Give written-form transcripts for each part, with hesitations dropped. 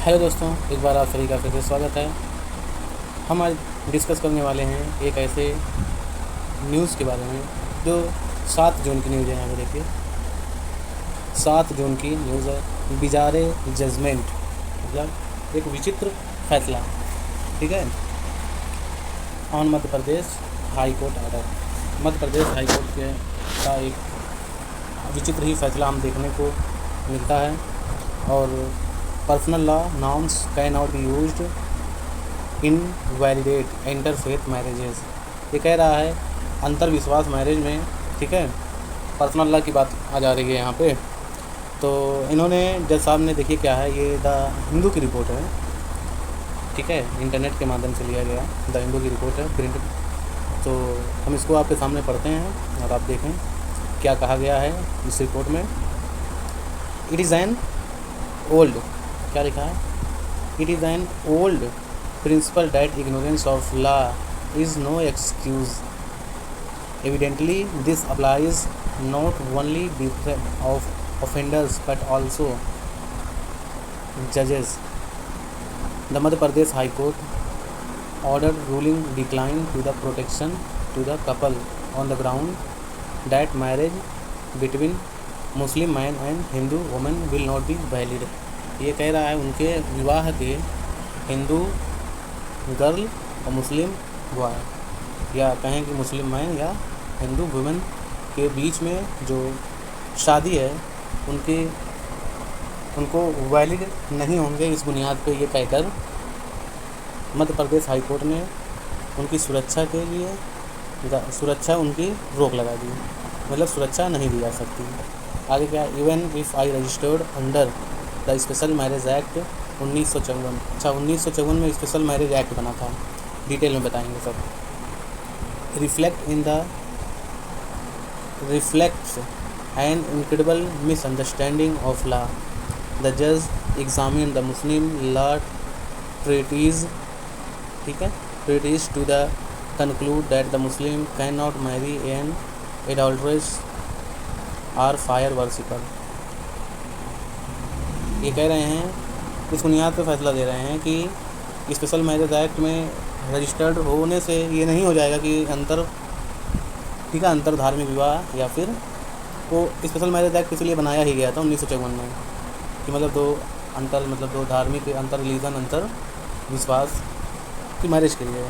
Hello दोस्तों, एक बार आप सभी का फिर से स्वागत है। हम आज डिस्कस करने वाले हैं एक ऐसे न्यूज़ के बारे में जो 7 जून की न्यूज़ है। यहाँ पे देखिए, 7 जून की न्यूज़ है। बिजारे जजमेंट मतलब एक विचित्र फैसला, ठीक है, on Madhya Pradesh high court order. Madhya Pradesh high court का एक विचित्र ही फैसला हम देखने को मिलता है। और personal law norms can not be used in validate interfaith marriages. ये कह रहा है अंतर्विश्वास मैरिज में, ठीक है, पर्सनल लॉ की बात आ जा रही है यहाँ पे। तो इन्होंने जज साहब ने, देखिए क्या है, ये द हिंदू की रिपोर्ट है, ठीक है, इंटरनेट के माध्यम से लिया गया द हिंदू की रिपोर्ट है, प्रिंट। तो हम इसको आपके सामने पढ़ते हैं और आप देखें क्या कहा गया है इस रिपोर्ट में। इट इज़ एन ओल्ड, क्या लिखा है, it is an old principle that ignorance of law is no excuse. Evidently this applies not only of offenders but also जजेस। The Madhya Pradesh high court order ruling decline to the protection to the couple on the ground that marriage between Muslim man and Hindu women will not be valid. ये कह रहा है उनके विवाह के Hindu girl और मुस्लिम boy, या कहें कि मुस्लिम मैन या हिंदू वुमेन के बीच में जो शादी है उनको वैलिड नहीं होंगे। इस बुनियाद पे ये कहकर मध्य प्रदेश हाई कोर्ट ने उनकी सुरक्षा उनकी रोक लगा दी, मतलब सुरक्षा नहीं दी जा सकती। आगे क्या, even if I registered under the special marriage act 1954। अच्छा, 1954 में स्पेशल मैरिज एक्ट बना था, डिटेल में बताएंगे सब। Reflects an incredible misunderstanding of law. The जज examine the Muslim law treatise, ठीक है, treatise to the conclude that the Muslim can not marry an adulteress or fire worshipper. ये कह रहे हैं, इस बुनियाद पर फैसला दे रहे हैं कि स्पेशल मैरिज एक्ट में रजिस्टर्ड होने से ये नहीं हो जाएगा कि ठीक है, अंतर धार्मिक विवाह, या फिर वो स्पेशल मैरिज एक्ट इसलिए बनाया ही गया था 1954 में कि मतलब दो धार्मिक अंतर रिलीजन अंतर विश्वास की मैरिज के लिए,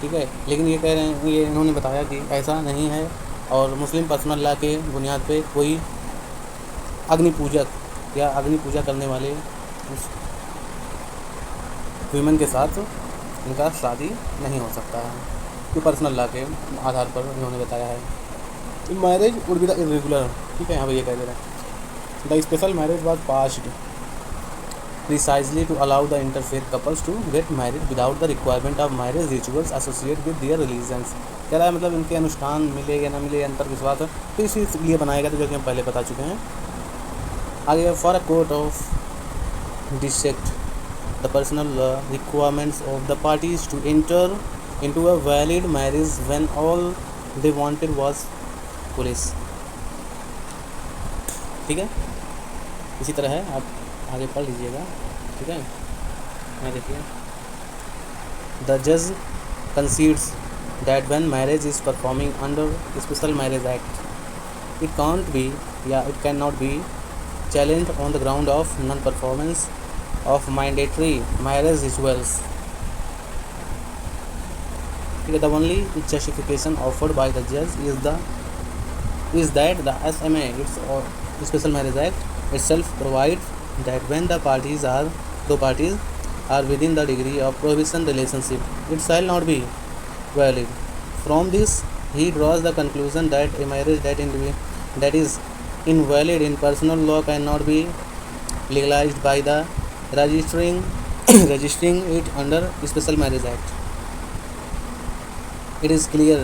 ठीक है। लेकिन ये कह रहे हैं, ये इन्होंने बताया कि ऐसा नहीं है, और मुस्लिम पर्सनल लॉ के बुनियाद पे कोई अग्नि पूजक या अग्नि पूजा करने वाले उस ह्यूमन के साथ इनका शादी नहीं हो सकता है, कि पर्सनल लॉ के आधार पर इन्होंने बताया है। Marriage would be the irregular, ठीक है, यहाँ पर ये कह दे रहे हैं the special marriage was passed precisely to allow the interfaith couples to get married without the requirement of marriage rituals associated with their religions। कह रहा है मतलब इनके अनुष्ठान मिले या ना मिले, अंतर विश्वास है, तो इसीलिए बनाया गया था, जो कि हम पहले बता चुके हैं। आगे, for a court of dissect the personal requirements of the parties to enter into a valid marriage when all they wanted was police, ठीक है। इसी तरह है, आप आगे पढ़ लीजिएगा, ठीक है। यहाँ देखिए, द जज concedes that when marriage is performing under special marriage act it can't be या it can not be challenged on the ground of non-performance of mandatory marriage rituals। The only justification offered by the judge is that the SMA, its Special Marriage Act itself provides that when the parties are within the degree of prohibition relationship, it shall not be valid. From this, he draws the conclusion that a marriage that is invalid in personal law cannot be legalized by the registering it under Special Marriage Act. It is clear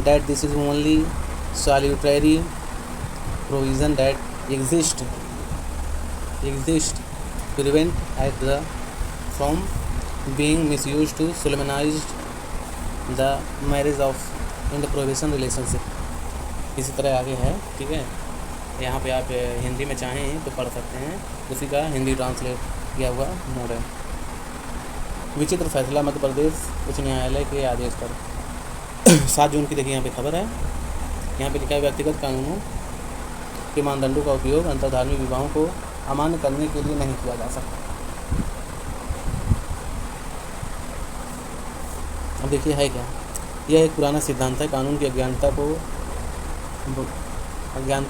that this is only salutary provision that exist to prevent act from being misused to solemnize the marriage of in the prohibition relationship। इसी तरह आगे है, ठीक है। यहाँ पे आप हिंदी में चाहें तो पढ़ सकते हैं, उसी का हिंदी ट्रांसलेट किया हुआ मोड है। विचित्र फैसला मध्य प्रदेश उच्च न्यायालय के आदेश पर। 7 जून की देखिए यहाँ पे खबर है। यहाँ पे लिखा है व्यक्तिगत कानूनों के मानदंडों का उपयोग अंतर्धार्मिक विवाहों को अमान्य करने के लिए नहीं किया जा सकता। अब देखिए है क्या, यह एक पुराना सिद्धांत है। कानून की अज्ञानता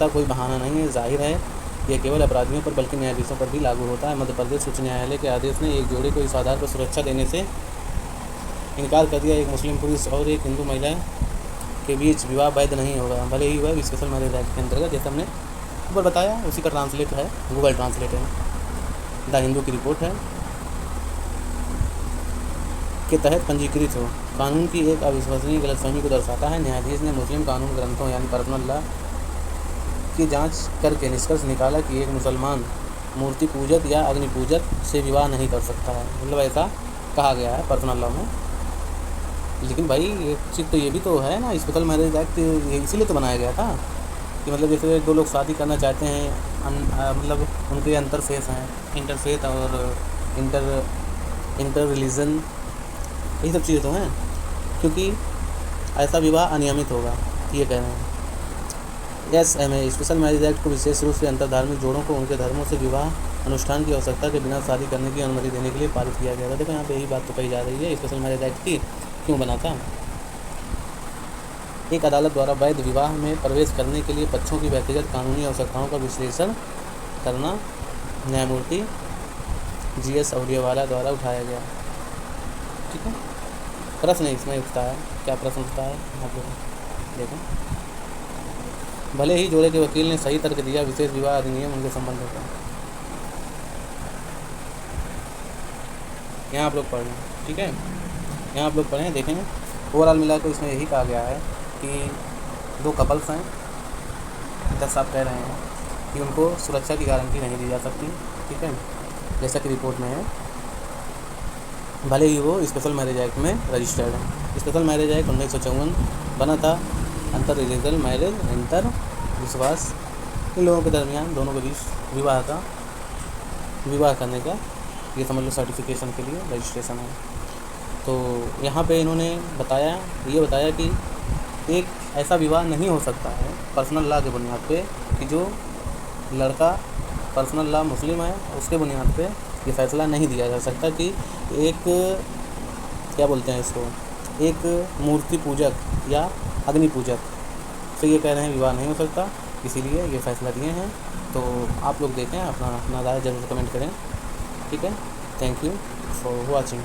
कोई बहाना नहीं है। जाहिर है यह केवल अपराधियों पर बल्कि न्यायाधीशों पर भी लागू होता है। मध्य प्रदेश उच्च न्यायालय के आदेश ने एक जोड़े को इस आधार पर सुरक्षा देने से इनकार कर दिया, एक मुस्लिम पुरुष और एक हिंदू महिला के बीच विवाह वैध नहीं होगा, भले ही वह स्पेशल मैरिज एक्ट के अंतर्गत, जैसे हमने ऊपर बताया उसी का ट्रांसलेट है, गूगल ट्रांसलेट है, द हिंदू की रिपोर्ट है, के तहत पंजीकृत हो। कानून की एक अविश्वसनीय गलतफहमी को दर्शाता है। न्यायाधीश ने मुस्लिम कानून ग्रंथों यानी पर्सनल लॉ की जांच करके निष्कर्ष निकाला कि एक मुसलमान मूर्ति पूजक या अग्नि पूजक से विवाह नहीं कर सकता है। मतलब ऐसा कहा गया है पर्सनल लॉ में। लेकिन भाई एक चीज़ तो ये भी तो है ना, स्पेशल मैरिज एक्ट इसीलिए तो बनाया गया था कि मतलब जैसे दो लोग शादी करना चाहते हैं, मतलब उनके इंटरफेस हैं, इंटरफेथ और इंटर रिलीजन, यही सब चीज़ें तो हैं, क्योंकि ऐसा विवाह अनियमित होगा, ये कह रहे हैं। SMA स्पेशल मैरिज एक्ट को विशेष रूप से अंतर्धार्मिक जोड़ों को उनके धर्मों से विवाह अनुष्ठान की आवश्यकता के बिना शादी करने की अनुमति देने के लिए पारित किया गया था। देखो यहाँ पे यही बात तो कही जा रही है, स्पेशल मैरिज एक्ट की क्यों बना था। एक अदालत द्वारा वैध विवाह में प्रवेश करने के लिए पक्षों की व्यक्तिगत कानूनी आवश्यकताओं का विश्लेषण करना न्यायमूर्ति GS औलियावाला द्वारा उठाया गया। ठीक है, प्रश्न इसमें उठता है, क्या प्रश्न उठता है आप लोग देखो। भले ही जोड़े के वकील ने सही तर्क दिया, विशेष विवाह अधिनियम उनके संबंध होता है। यहाँ आप लोग पढ़ लें, ठीक है, यहाँ आप लोग पढ़ें, देखें। ओवरऑल मिला कर इसमें यही कहा गया है कि दो कपल्स हैं, जज साहब कह रहे हैं कि उनको सुरक्षा की गारंटी नहीं दी जा सकती, ठीक है, जैसा कि रिपोर्ट में है, भले ही वो स्पेशल मैरिज एक्ट में रजिस्टर्ड है। स्पेशल मैरिज एक्ट 1954 बना था अंतर रिलीजन मैरिज, इंटर विश्वास इन लोगों के दरमियान, दोनों के बीच विवाह करने का, ये समझ लो सर्टिफिकेशन के लिए रजिस्ट्रेशन है। तो यहाँ पे इन्होंने ये बताया कि एक ऐसा विवाह नहीं हो सकता है पर्सनल लॉ के बुनियाद पे कि जो लड़का पर्सनल लॉ मुस्लिम है उसके बुनियाद पे ये फैसला नहीं दिया जा सकता कि एक क्या बोलते हैं इसको, एक मूर्ति पूजक या अग्नि पूजक से ये कह रहे हैं विवाह नहीं हो सकता, इसीलिए ये फैसला दिए हैं। तो आप लोग देखें, अपना राय जरूर कमेंट करें, ठीक है। Thank you for watching.